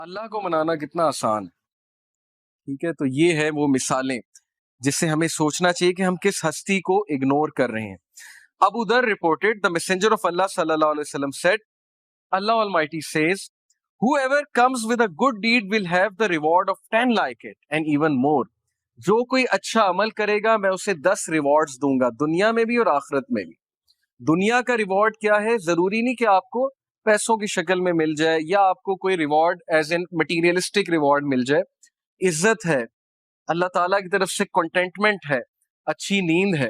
اللہ کو منانا کتنا آسان ہے. ٹھیک ہے, تو یہ ہے وہ مثالیں جس سے ہمیں سوچنا چاہیے کہ ہم کس ہستی کو اگنور کر رہے ہیں. ابو ذر reported, the messenger of Allah sallallahu alaihi wasallam said, Allah Almighty says, whoever comes with a good deed will have the reward of 10 like it and even more. جو کوئی اچھا عمل کرے گا میں اسے 10 ریوارڈز دوں گا, دنیا میں بھی اور آخرت میں بھی. دنیا کا ریوارڈ کیا ہے؟ ضروری نہیں کہ آپ کو پیسوں کی شکل میں مل جائے یا آپ کو کوئی reward as an materialistic reward مل جائے. عزت ہے, اللہ تعالیٰ کی طرف سے کنٹینٹمنٹ ہے, اچھی نیند ہے,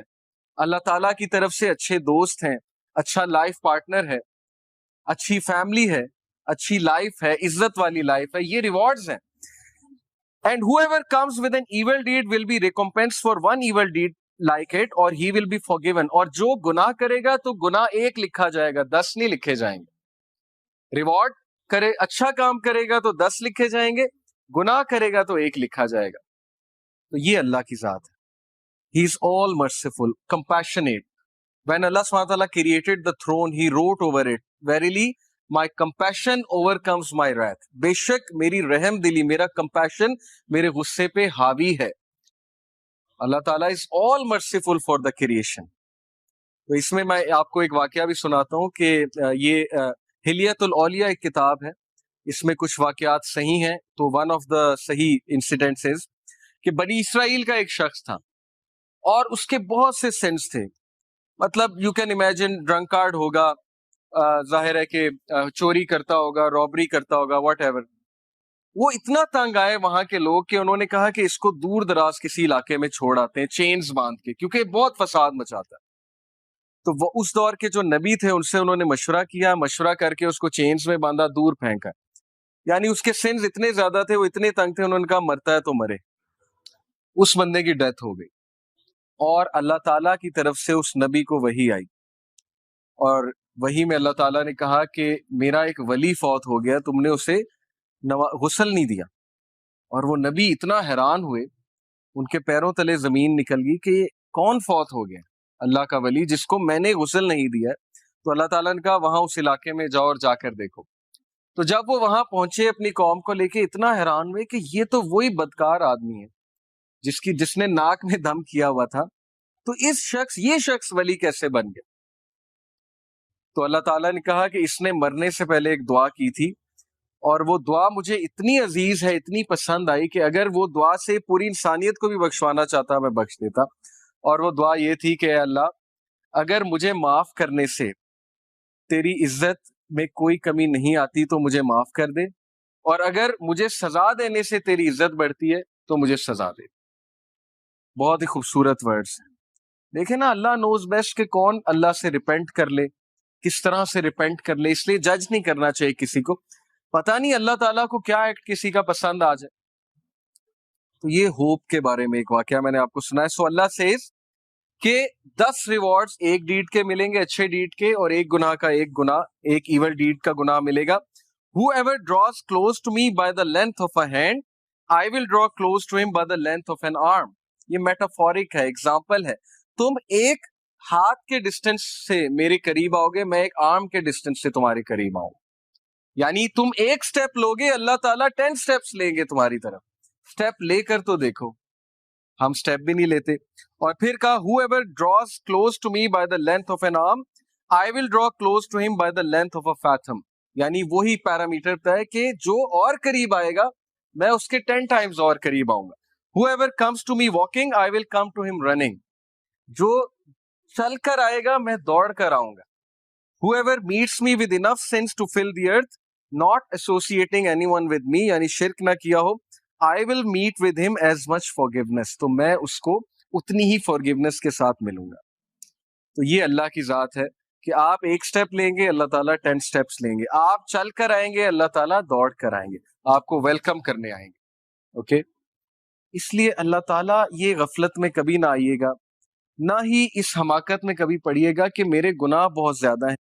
اللہ تعالیٰ کی طرف سے اچھے دوست ہیں, اچھا لائف پارٹنر ہے, اچھی فیملی ہے, اچھی لائف ہے, عزت والی لائف ہے. یہ ریوارڈز ہیں. And whoever comes with an evil deed will be recompensed for one evil deed like it or he will be forgiven. اور جو گناہ کرے گا تو گناہ ایک لکھا جائے گا, 10 نہیں لکھے جائیں گے. ریوارڈ کرے, اچھا کام کرے گا تو 10 لکھے جائیں گے, گناہ کرے گا تو ایک لکھا جائے گا. تو یہ اللہ کی ذات ہے. He is all merciful, compassionate. When Allah SWT created the throne, He wrote over it, Verily, my compassion overcomes my wrath. بے شک میری رحم دلی, میرا compassion میرے غصے پہ حاوی ہے. اللہ تعالیٰ is all merciful for the creation. تو اس میں آپ کو ایک واقعہ بھی سناتا ہوں کہ یہ حلیت الاولیاء ایک کتاب ہے, اس میں کچھ واقعات صحیح ہیں. تو ون آف دا صحیح انسیڈنٹس از کہ بنی اسرائیل کا ایک شخص تھا اور اس کے بہت سے سینس تھے. مطلب یو کین امیجن, ڈرنکارڈ ہوگا, ظاہر ہے کہ چوری کرتا ہوگا, رابری کرتا ہوگا, واٹ ایور. وہ اتنا تنگ آئے وہاں کے لوگ کہ انہوں نے کہا کہ اس کو دور دراز کسی علاقے میں چھوڑ آتے ہیں, چینز باندھ کے, کیونکہ بہت فساد مچاتا ہے. تو وہ اس دور کے جو نبی تھے ان سے انہوں نے مشورہ کیا, مشورہ کر کے اس کو چینز میں باندھا, دور پھینکا. یعنی اس کے سینس اتنے زیادہ تھے, وہ اتنے تنگ تھے, انہوں نے کہا مرتا ہے تو مرے. اس بندے کی ڈیتھ ہو گئی اور اللہ تعالیٰ کی طرف سے اس نبی کو وحی آئی, اور وحی میں اللہ تعالیٰ نے کہا کہ میرا ایک ولی فوت ہو گیا, تم نے اسے غسل نہیں دیا. اور وہ نبی اتنا حیران ہوئے, ان کے پیروں تلے زمین نکل گئی کہ کون فوت ہو گیا؟ اللہ کا ولی جس کو میں نے غسل نہیں دیا. تو اللہ تعالیٰ نے کہا وہاں اس علاقے میں جاؤ اور جا کر دیکھو. تو جب وہ وہاں پہنچے اپنی قوم کو لے کے, اتنا حیران ہوئے کہ یہ تو وہی بدکار آدمی ہے جس نے ناک میں دم کیا ہوا تھا. تو یہ شخص ولی کیسے بن گیا؟ تو اللہ تعالیٰ نے کہا کہ اس نے مرنے سے پہلے ایک دعا کی تھی, اور وہ دعا مجھے اتنی عزیز ہے, اتنی پسند آئی کہ اگر وہ دعا سے پوری انسانیت کو بھی بخشوانا چاہتا میں بخش دیتا. اور وہ دعا یہ تھی کہ اے اللہ, اگر مجھے معاف کرنے سے تیری عزت میں کوئی کمی نہیں آتی تو مجھے معاف کر دے, اور اگر مجھے سزا دینے سے تیری عزت بڑھتی ہے تو مجھے سزا دے. بہت ہی خوبصورت ورڈز ہیں. دیکھیں نا, اللہ نوز بیسٹ کہ کون اللہ سے ریپینٹ کر لے, کس طرح سے ریپینٹ کر لے. اس لیے جج نہیں کرنا چاہیے کسی کو, پتہ نہیں اللہ تعالیٰ کو کیا ایکٹ کسی کا پسند آ جائے. تو یہ ہوپ کے بارے میں ایک واقعہ میں نے آپ کو سنا ہے. سو اللہ سیز کہ 10 ریوارڈز ایک ڈیڈ کے ملیں گے, اچھے ڈیڈ کے, اور ایک گناہ کا ایک گناہ, ایک ایول ڈیڈ کا گناہ ملے گا. Whoever draws close to me by the length of a hand, I will draw close to him by the length of an arm. یہ میٹافورک ہے, ایگزامپل ہے. تم ایک ہاتھ کے ڈسٹینس سے میرے قریب آؤ گے, میں ایک آرم کے ڈسٹینس سے تمہارے قریب آؤں. یعنی تم ایک سٹیپ لوگے, اللہ تعالیٰ 10 سٹیپس لیں گے تمہاری طرف. سٹیپ لے کر تو دیکھو, ہم سٹیپ بھی نہیں لیتے. اور پھر کہا whoever draws close to me by the length of an arm, I will draw close to him by the length of a fathom. یعنی وہی پیرامیٹر ہے کہ جو اور قریب آئے گا میں اس کے 10 ٹائمز اور قریب آؤں گا. Whoever comes to me walking, I will come to him running. جو چل کر آئے گا میں دوڑ کر آؤں گا. Whoever meets me with enough sins to fill the earth, not associating anyone with me, یعنی شرک نہ کیا ہو, I will meet with him as much forgiveness. تو میں اس کو اتنی ہی forgiveness کے ساتھ ملوں گا. تو یہ اللہ کی ذات ہے کہ آپ ایک سٹیپ لیں گے, اللہ تعالیٰ 10 سٹیپس لیں گے. آپ چل کر آئیں گے, اللہ تعالیٰ دوڑ کر آئیں گے, آپ کو ویلکم کرنے آئیں گے. اوکے, اس لیے اللہ تعالیٰ یہ غفلت میں کبھی نہ آئیے گا, نہ ہی اس حماقت میں کبھی پڑیے گا کہ میرے گناہ بہت زیادہ ہیں.